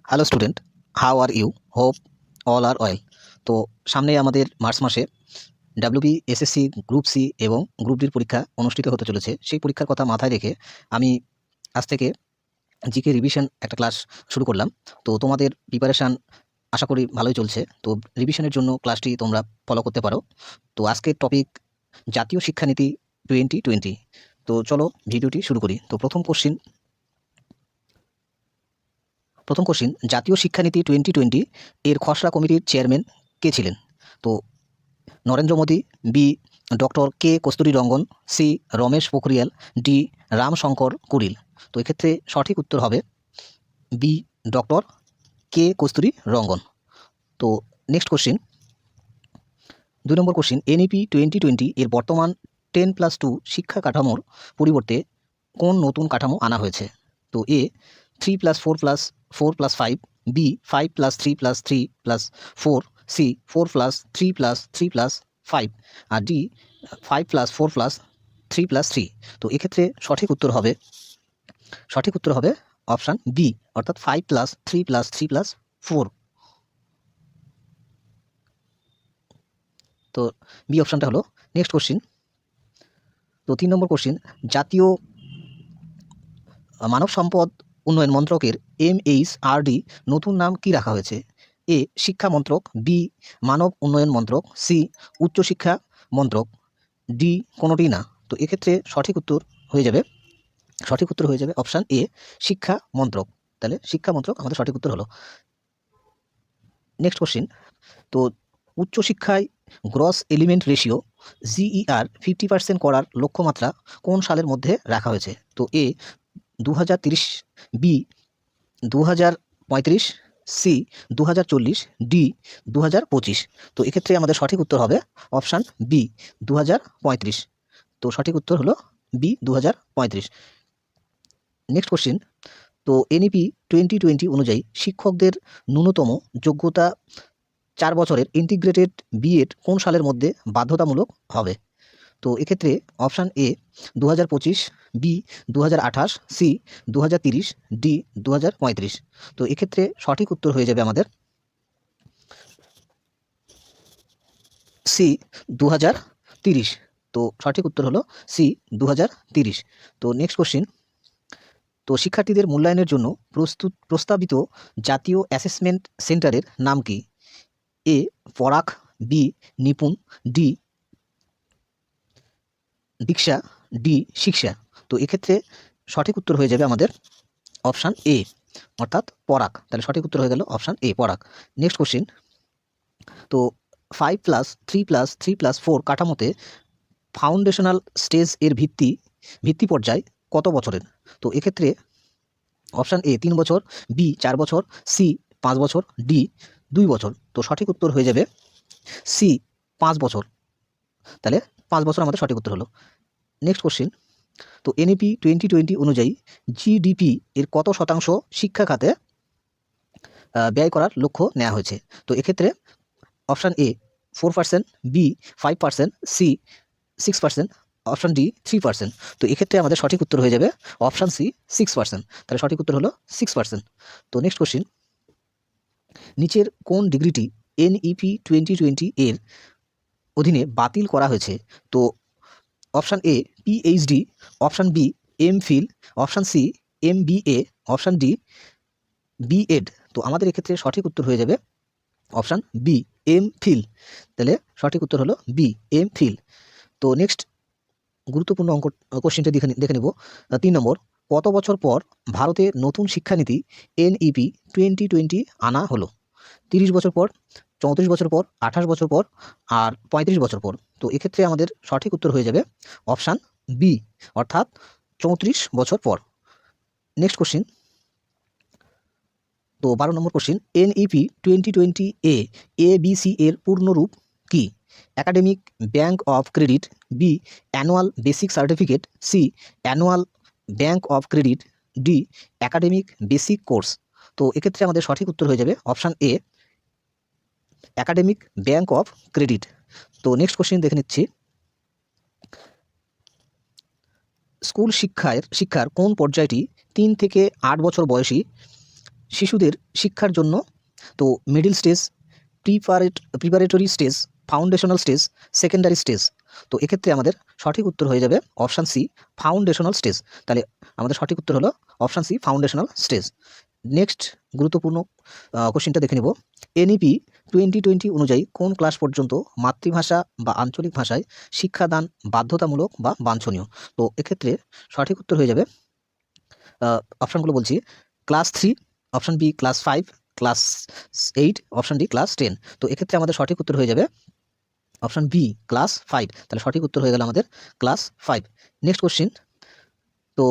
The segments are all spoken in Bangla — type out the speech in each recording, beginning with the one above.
Hello student, how are you? Hope all are well. তো সামনে আমাদের মার্চ মাসে ডাব্লিউবি, এসএসসি, গ্রুপ সি এবং গ্রুপ ডির পরীক্ষা অনুষ্ঠিত হতে চলেছে। সেই পরীক্ষার কথা মাথায় রেখে আমি আজ থেকে জিকে রিভিশন একটা ক্লাস শুরু করলাম। তো তোমাদের প্রিপারেশান আশা করি ভালোই চলছে। তো রিভিশনের জন্য ক্লাসটি তোমরা ফলো করতে পারো। তো আজকের টপিক জাতীয় শিক্ষানীতি 2020। তো চলো ভিডিওটি শুরু করি। তো প্রথম কোশ্চিন, জাতীয় শিক্ষানীতি 2020 এর খসড়া কমিটির চেয়ারম্যান কে ছিলেন? তো নরেন্দ্র মোদী, বি ডক্টর কে কস্তুরী রঙ্গন, সি রমেশ পোখরিয়াল, ডি রামশঙ্কর কুড়িল। তো এক্ষেত্রে সঠিক উত্তর হবে বি ডক্টর কে কস্তুরী রঙ্গন। তো নেক্সট কোশ্চিন, 2 নম্বর কোশ্চিন, এনইপি 2020 এর বর্তমান 10+2 শিক্ষা কাঠামোর পরিবর্তে কোন নতুন কাঠামো আনা হয়েছে? তো এ 3+4+4+5, বি 5+3+3+4, সি 4+3+3+5 আর ডি 5+4+3+3। তো এক্ষেত্রে সঠিক উত্তর হবে অপশান বি, অর্থাৎ 5+3+3+4। তো বি অপশানটা হলো। নেক্সট কোশ্চিন, তো 3 নম্বর কোশ্চিন, জাতীয় মানব সম্পদ উন্নয়ন মন্ত্রকের MHRD নতুন নাম কি রাখা হয়েছে? এ শিক্ষা মন্ত্রক, বি মানব উন্নয়ন মন্ত্রক, সি উচ্চশিক্ষা মন্ত্রক, ডি কোনোটি না। তো এক্ষেত্রে সঠিক উত্তর হয়ে যাবে অপশান এ, শিক্ষা মন্ত্রক। তাহলে শিক্ষা মন্ত্রক আমাদের সঠিক উত্তর হলো। নেক্সট কোশ্চিন, তো উচ্চশিক্ষায় গ্রস এলিমেন্ট রেশিও GER 50% করার লক্ষ্যমাত্রা কোন সালের মধ্যে রাখা হয়েছে? তো এ 2030, বি 2035, সি 2040, ডি 2025। তো এক্ষেত্রে আমাদের সঠিক উত্তর হবে অপশান বি 2035। তো সঠিক উত্তর হলো বি 2035। নেক্সট কোশ্চিন, তো এনইপি 2020 অনুযায়ী শিক্ষকদের ন্যূনতম যোগ্যতা 4 বছরের ইন্টিগ্রেটেড বিএড কোন সালের মধ্যে বাধ্যতামূলক হবে? তো এক্ষেত্রে option A 2025, B 2028, C 2030, D 2035। তো এক্ষেত্রে সঠিক উত্তর হয়ে যাবে আমাদের সি 2030। তো সঠিক উত্তর হলো সি 2030। তো নেক্সট কোশ্চিন, তো শিক্ষার্থীদের মূল্যায়নের জন্য প্রস্তাবিত জাতীয় অ্যাসেসমেন্ট সেন্টারের নাম কি? এ পরাখ, বি নিপুণ, ডি দীক্ষা, ডি শিক্ষা। তো এক্ষেত্রে সঠিক উত্তর হয়ে যাবে আমাদের অপশান এ, অর্থাৎ পরাগ। তাহলে সঠিক উত্তর হয়ে গেল অপশান এ, পরাগ। নেক্সট কোশ্চিন, তো 5+3+3+4 কাঠামোতে ফাউন্ডেশনাল স্টেজ এর ভিত্তি পর্যায় কত বছরের? তো এক্ষেত্রে অপশান এ 3 বছর, বি 4 বছর, সি 5 বছর, ডি 2 বছর। তো সঠিক উত্তর হয়ে যাবে সি 5 বছর। তাহলে 5 বছর আমাদের সঠিক উত্তর হলো। নেক্সট কোশ্চিন, তো এনইপি 2020 অনুযায়ী জিডিপি এর কত শতাংশ শিক্ষা খাতে ব্যয় করার লক্ষ্য নেওয়া হয়েছে? তো এক্ষেত্রে option A 4%, B 5%, C 6%, option D 3%। তো এক্ষেত্রে আমাদের সঠিক উত্তর হয়ে যাবে অপশান সি 6%। তাহলে সঠিক উত্তর হলো 6%। তো নেক্সট কোশ্চিন, নিচের কোন ডিগ্রিটি এনইপি 2020 এর অধীনে বাতিল করা হয়েছে? তো option A PhD, option B MPhil, option C MBA, option D BEd. তো আমাদের এক্ষেত্রে সঠিক উত্তর হয়ে যাবে অপশান বি এমফিল। তাহলে সঠিক উত্তর হলো বি এমফিল। তো নেক্সট গুরুত্বপূর্ণ কোশ্চেনটা দেখে নেব। 3 নম্বর, কত বছর পর ভারতে নতুন শিক্ষানীতি এনইপি 2020 আনা হলো? 30 বছর পর, 34 বছর পর, 28 বছর পর আর 35 বছর পর। তো এক্ষেত্রে আমাদের সঠিক উত্তর হয়ে যাবে অপশান বি, অর্থাৎ 34 বছর পর। নেক্সট কোশ্চিন, তো 12 নম্বর কোশ্চিন, এনইপি 2020 ABC এর পূর্ণরূপ কি? Academic bank of credit, B annual basic certificate, C annual bank of credit, D academic basic course. তো এক্ষেত্রে আমাদের সঠিক উত্তর হয়ে যাবে option A academic bank of credit. তো নেক্সট কোশ্চিন দেখে নিচ্ছি, স্কুল শিক্ষার কোন পর্যায়টি 3 থেকে 8 বছর বয়সী শিশুদের শিক্ষার জন্য তো middle stage, preparatory stage, foundational stage, secondary stage. তো এক্ষেত্রে আমাদের সঠিক উত্তর হয়ে যাবে অপশান সি, ফাউন্ডেশনাল স্টেজ। তাহলে আমাদের সঠিক উত্তর হলো option C, foundational stage. Next গুরুত্বপূর্ণ কোশ্চেনটা দেখে নেব। এনইপি 2020 অনুযায়ী কোন ক্লাস পর্যন্ত মাতৃভাষা বা আঞ্চলিক ভাষায় শিক্ষাদান বাধ্যতামূলক বা বাঞ্ছনীয়? তো এক্ষেত্রে সঠিক উত্তর হয়ে যাবে, অপশানগুলো বলছি, class 3, option B class 5, class 8, option D class 10। তো এক্ষেত্রে আমাদের সঠিক উত্তর হয়ে যাবে অপশান বি ক্লাস 5। তাহলে সঠিক উত্তর হয়ে গেল আমাদের ক্লাস 5। নেক্সট কোশ্চেন, তো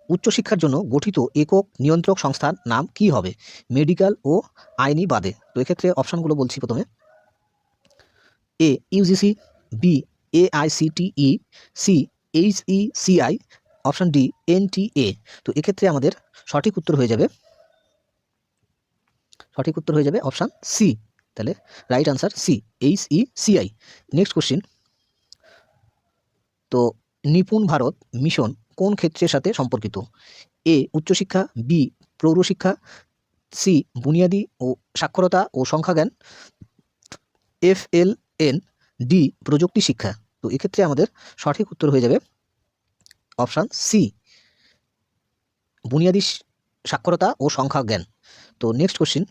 উচ্চশিক্ষার জন্য গঠিত একক নিয়ন্ত্রক সংস্থার নাম কি হবে, মেডিকেল ও আইনি বাদে? তো এক্ষেত্রে অপশানগুলো বলছি প্রথমে, A UGC, B AICTE, C HECI, option D NTA. তো এক্ষেত্রে আমাদের সঠিক উত্তর হয়ে যাবে অপশান সি। তাহলে right answer C, HECI. Next question, তো নিপুণ ভারত মিশন কোন ক্ষেত্রের সাথে সম্পর্কিত? এ উচ্চশিক্ষা, বি প্রৌঢ়শিক্ষা, সি বুনিয়াদী ও সাক্ষরতা ও সংখ্যাজ্ঞান, FLN, ডি প্রযুক্তি শিক্ষা। তো এক্ষেত্রে আমাদের সঠিক উত্তর হয়ে যাবে অপশান সি, বুনিয়াদী সাক্ষরতা ও সংখ্যাজ্ঞান। তো নেক্সট কোশ্চেন,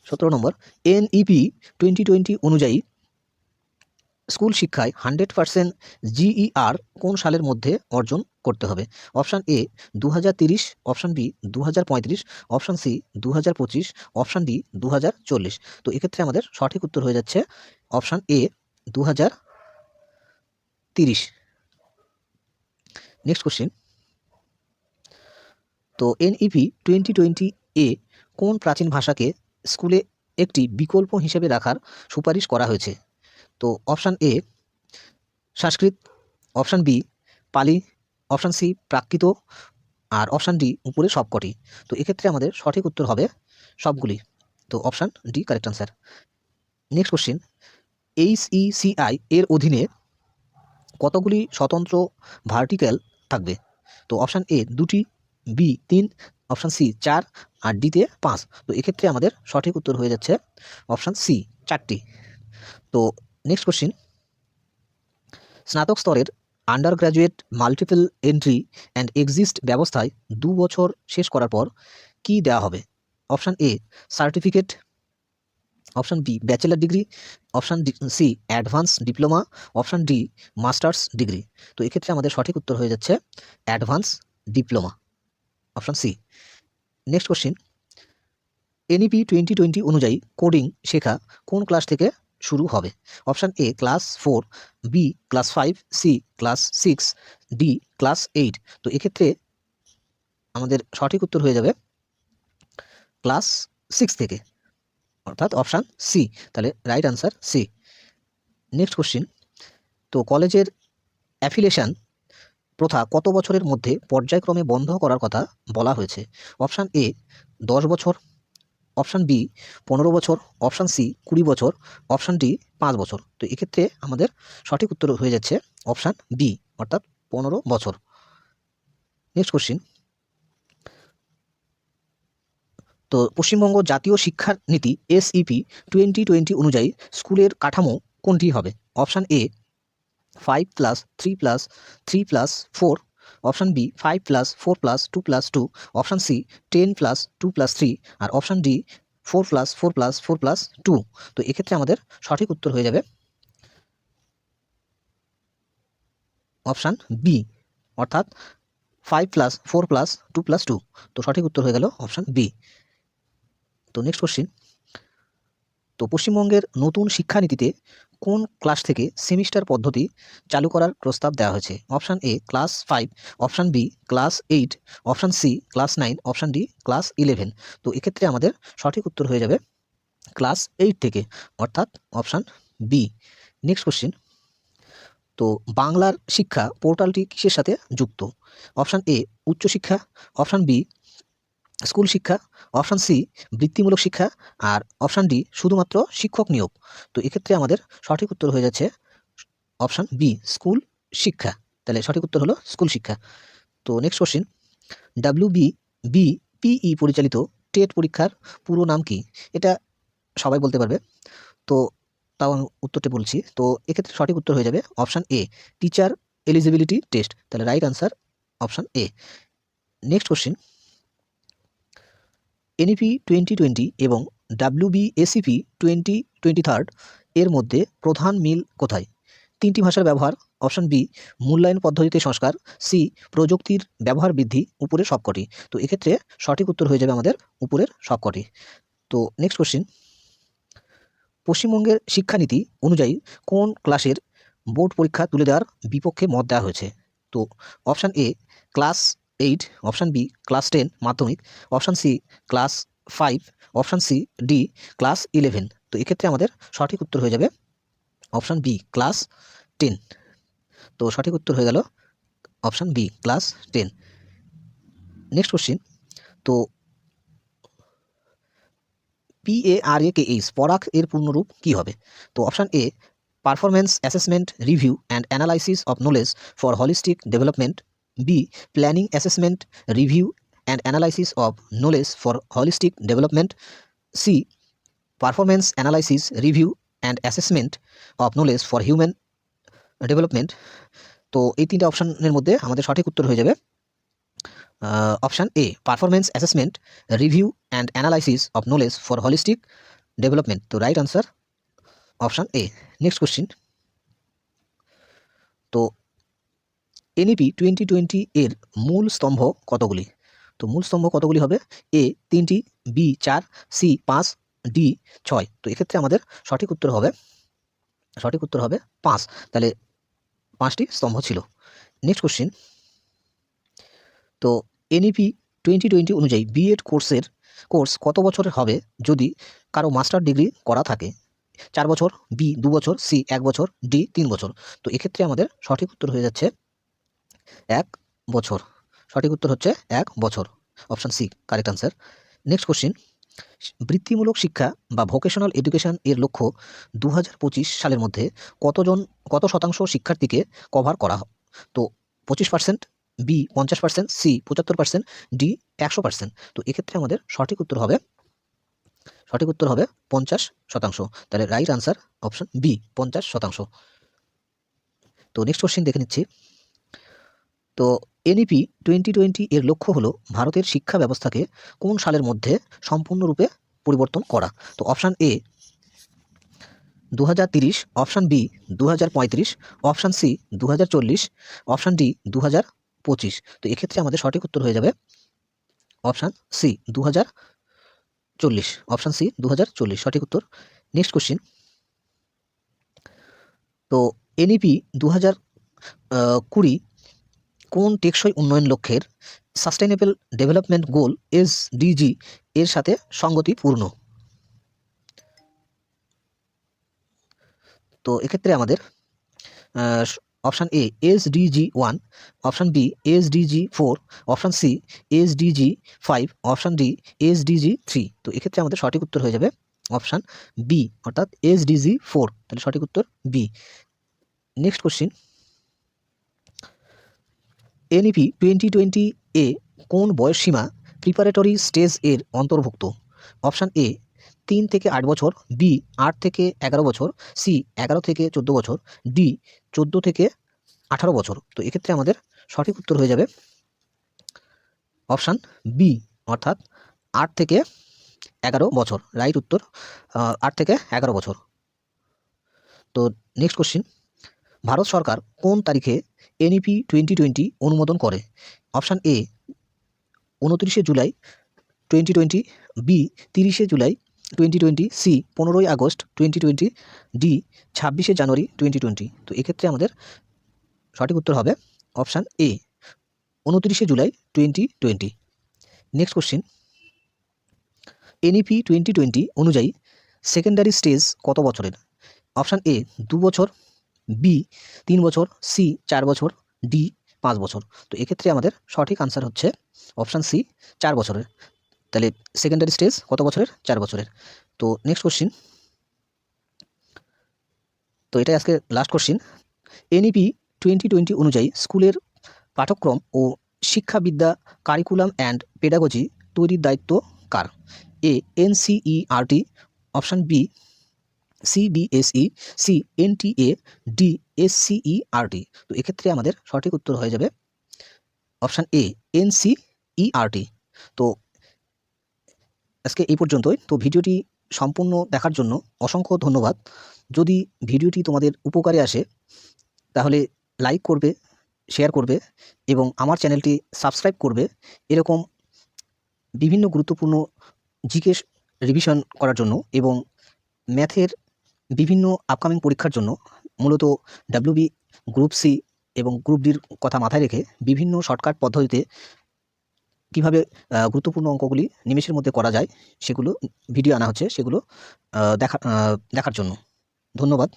17 নম্বর, NEP 2020 অনুযায়ী স্কুল শিক্ষায় 100% GER কোন সালের মধ্যে অর্জন করতে হবে? Option A 2030, option B 2035, option C 2025, option D 2040। তো এক্ষেত্রে আমাদের সঠিক উত্তর হয়ে যাচ্ছে অপশান এ 2030। নেক্সট কোশ্চেন, তো NEP 2020 এ কোন প্রাচীন ভাষাকে স্কুলে একটি বিকল্প হিসেবে রাখার সুপারিশ করা হয়েছে? তো option A Sanskrit, option B Pali, option C Prakrit, আর অপশান ডি উপরে সবকটি। তো এক্ষেত্রে আমাদের সঠিক উত্তর হবে সবগুলি। তো option D correct answer. Next question, HECI এর অধীনে কতগুলি স্বতন্ত্র ভার্টিক্যাল থাকবে? তো অপশান এ 2টি, বি 3, অপশান সি 4, আর ডিতে 5। তো এক্ষেত্রে আমাদের সঠিক উত্তর হয়ে যাচ্ছে অপশান সি 4টি। তো নেক্সট কোশ্চেন, স্নাতক স্তরের undergraduate multiple entry and exist ব্যবস্থায় 2 বছর শেষ করার পর কি দেওয়া হবে? Option A certificate, option B bachelor degree, option C advance diploma, option D masters degree. তো এক্ষেত্রে আমাদের সঠিক উত্তর হয়ে যাচ্ছে advance diploma, option C. Next question, NEP 2020 অনুযায়ী কোডিং শেখা কোন ক্লাস থেকে শুরু হবে? Option A class 4, B class 5, C class 6, D class 8। তো এক্ষেত্রে আমাদের সঠিক উত্তর হয়ে যাবে ক্লাস 6 থেকে, অর্থাৎ অপশান সি। তাহলে right answer C. Next question, তো কলেজের অ্যাফিলিয়েশন প্রথা কত বছরের মধ্যে পর্যায়ক্রমে বন্ধ করার কথা বলা হয়েছে? অপশান এ 10 বছর, অপশান বি 15 বছর, অপশান সি 20 বছর, অপশান ডি 5 বছর। তো এক্ষেত্রে আমাদের সঠিক উত্তর হয়ে যাচ্ছে অপশান বি, অর্থাৎ 15 বছর। নেক্সট কোশ্চেন, তো পশ্চিমবঙ্গ জাতীয় শিক্ষা নীতি SEP 2020 অনুযায়ী স্কুলের কাঠামো কোনটি হবে? Option A 5+3+3+4, option B 5+4+2+2, option C 10+2+3, আর অপশান ডি 4+4+4+2। তো এক্ষেত্রে আমাদের সঠিক উত্তর হয়ে যাবে অপশান বি, অর্থাৎ 5+4+2+2। তো সঠিক উত্তর হয়ে গেল অপশান বি। তো নেক্সট কোশ্চিন, তো পশ্চিমবঙ্গের নতুন শিক্ষানীতিতে কোন ক্লাস থেকে সেমিস্টার পদ্ধতি চালু করার প্রস্তাব দেওয়া হয়েছে? Option A class 5, option B class 8, option C class 9, option D class 11। তো এক্ষেত্রে আমাদের সঠিক উত্তর হয়ে যাবে ক্লাস 8 থেকে, অর্থাৎ অপশান বি। নেক্সট কোশ্চিন, তো বাংলার শিক্ষা পোর্টালটি কিসের সাথে যুক্ত? অপশান এ উচ্চশিক্ষা, অপশান বি স্কুল শিক্ষা, অপশান সি বৃত্তিমূলক শিক্ষা, আর অপশান ডি শুধুমাত্র শিক্ষক নিয়োগ। তো এক্ষেত্রে আমাদের সঠিক উত্তর হয়ে যাচ্ছে অপশান বি স্কুল শিক্ষা। তাহলে সঠিক উত্তর হলো স্কুল শিক্ষা। তো নেক্সট কোশ্চিন, WBBPE পরিচালিত টেট পরীক্ষার পুরো নাম কি? এটা সবাই বলতে পারবে, তো তাও আমি উত্তরটি বলছি। তো এক্ষেত্রে সঠিক উত্তর হয়ে যাবে option A, teacher eligibility test. তাহলে right answer option A. Next question, NEP 2020 এবং WBACP 2023 এর মধ্যে প্রধান মিল কোথায়? তিনটি ভাষার ব্যবহার, অপশান বি মূল্যায়ন পদ্ধতিতে সংস্কার, সি প্রযুক্তির ব্যবহার বৃদ্ধি, উপরের সবকটি। তো এক্ষেত্রে সঠিক উত্তর হয়ে যাবে আমাদের উপরের সবকটি। তো নেক্সট কোশ্চেন, পশ্চিমবঙ্গের শিক্ষানীতি অনুযায়ী কোন ক্লাসের বোর্ড পরীক্ষা তুলে দেওয়ার বিপক্ষে মত দেওয়া হয়েছে? তো option A class 8, option B class 10 মাধ্যমিক, option C class 5, option C D class 11। তো এক্ষেত্রে আমাদের সঠিক উত্তর হয়ে যাবে অপশান বি ক্লাস 10। তো সঠিক উত্তর হয়ে গেল option B class 10। Next question, তো PARAKH পরাগ এর পূর্ণরূপ কি হবে? তো option A performance assessment review and analysis of knowledge for holistic development, B planning assessment review and analysis of knowledge for holistic development, C performance analysis review and assessment of knowledge for human development. তো এই তিনটা অপশানের মধ্যে আমাদের সঠিক উত্তর হয়ে যাবে option A performance assessment review and analysis of knowledge for holistic development. তো right answer option A. Next question, তো NEP 2020 এর মূল স্তম্ভ কতগুলি? তো মূল স্তম্ভ কতগুলি হবে? এ 3টি, বি 4, সি 5, ডি 6। তো এক্ষেত্রে আমাদের সঠিক উত্তর হবে 5। তাহলে 5টি স্তম্ভ ছিল। নেক্সট কোশ্চিন, তো NEP 2020 অনুযায়ী বিএড কোর্স কত বছরের হবে যদি কারো মাস্টার ডিগ্রি করা থাকে? 4 বছর, বি 2 বছর, সি 1 বছর, ডি 3 বছর। তো এক্ষেত্রে আমাদের সঠিক উত্তর হয়ে যাচ্ছে 1 বছর। সঠিক উত্তর হচ্ছে 1 বছর, option C correct answer. Next question, বৃত্তিমূলক শিক্ষা বা ভোকেশনাল এডুকেশন এর লক্ষ্য 2025 সালের মধ্যে কত শতাংশ শিক্ষার্থীকে কভার করা? তো 25%, বি 50%, সি 75%, ডি 100%। তো এক্ষেত্রে আমাদের সঠিক উত্তর হবে 50%। তাহলে রাইট আনসার অপশন বি 50%। তো নেক্সট কোশ্চেন দেখে নিচ্ছি। তো NEP 2020 এর লক্ষ্য হলো ভারতের শিক্ষা ব্যবস্থাকে কোন সালের মধ্যে সম্পূর্ণরূপে পরিবর্তন করা? তো option A 2030, option B 2035, option C 2040, option D 2025। তো এক্ষেত্রে আমাদের সঠিক উত্তর হয়ে যাবে অপশান সি 2040। অপশান সি 2040 সঠিক উত্তর। নেক্সট কোশ্চিন, তো NEP 2020 কোন টেকসই উন্নয়ন লক্ষ্যের সাস্টেইনেবল ডেভেলপমেন্ট গোল SDG এর সাথে সঙ্গতিপূর্ণ? তো এক্ষেত্রে আমাদের option A SDG 1, option B SDG 4, option C SDG 5, option D SDG 3। তো এক্ষেত্রে আমাদের সঠিক উত্তর হয়ে যাবে অপশান বি অর্থাৎ SDG 4। তাহলে সঠিক উত্তর বি। নেক্সট কোশ্চিন, NEP 2020 এ কোন বয়সসীমা প্রিপারেটরি স্টেজ এর অন্তর্ভুক্ত? অপশান এ 3 থেকে 8 বছর, বি 8 থেকে 11 বছর, সি 11 থেকে 14 বছর, ডি 14 থেকে 18 বছর। তো এক্ষেত্রে আমাদের সঠিক উত্তর হয়ে যাবে অপশান বি অর্থাৎ 8 থেকে 11 বছর। রাইট উত্তর 8 থেকে 11 বছর। তো নেক্সট কোশ্চিন, ভারত সরকার কোন তারিখে NEP 2020 অনুমোদন করে? Option A 29 July 2020, B 30 July 2020, C 15 August 2020, D 26 January 2020। তো এক্ষেত্রে আমাদের সঠিক উত্তর হবে option A 29 July 2020। Next question, NEP 2020 অনুযায়ী সেকেন্ডারি স্টেজ কত বছরের? অপশান এ 2 বছর, বি 3 বছর, সি 4 বছর, ডি 5 বছর। তো এক্ষেত্রে আমাদের সঠিক আনসার হচ্ছে অপশান সি 4 বছরের। তাহলে সেকেন্ডারি স্টেজ কত বছরের? 4 বছরের। তো নেক্সট কোশ্চিন, তো এটাই আজকে লাস্ট কোশ্চিন। NEP 2020 অনুযায়ী স্কুলের পাঠ্যক্রম ও শিক্ষাবিদ্যা কারিকুলাম অ্যান্ড পেডাগজি তৈরির দায়িত্ব কার? A NCERT, option B CBSE, C NTA, D SCERT. তো এক্ষেত্রে আমাদের সঠিক উত্তর হয়ে যাবে অপশান এ এনসিইআরটি। তো আজকে এই পর্যন্তই। তো ভিডিওটি সম্পূর্ণ দেখার জন্য অসংখ্য ধন্যবাদ। যদি ভিডিওটি তোমাদের উপকারে আসে তাহলে লাইক করবে, শেয়ার করবে এবং আমার চ্যানেলটি সাবস্ক্রাইব করবে। এরকম বিভিন্ন গুরুত্বপূর্ণ জিকে রিভিশন করার জন্য এবং ম্যাথের বিভিন্ন আপকামিং পরীক্ষার জন্য, মূলত ডাব্লিউবি, গ্রুপ সি এবং গ্রুপ ডির কথা মাথায় রেখে বিভিন্ন শর্টকাট পদ্ধতিতে কীভাবে গুরুত্বপূর্ণ অঙ্কগুলি নিমেষের মধ্যে করা যায় সেগুলো ভিডিও আনা হচ্ছে, সেগুলো দেখার জন্য। ধন্যবাদ।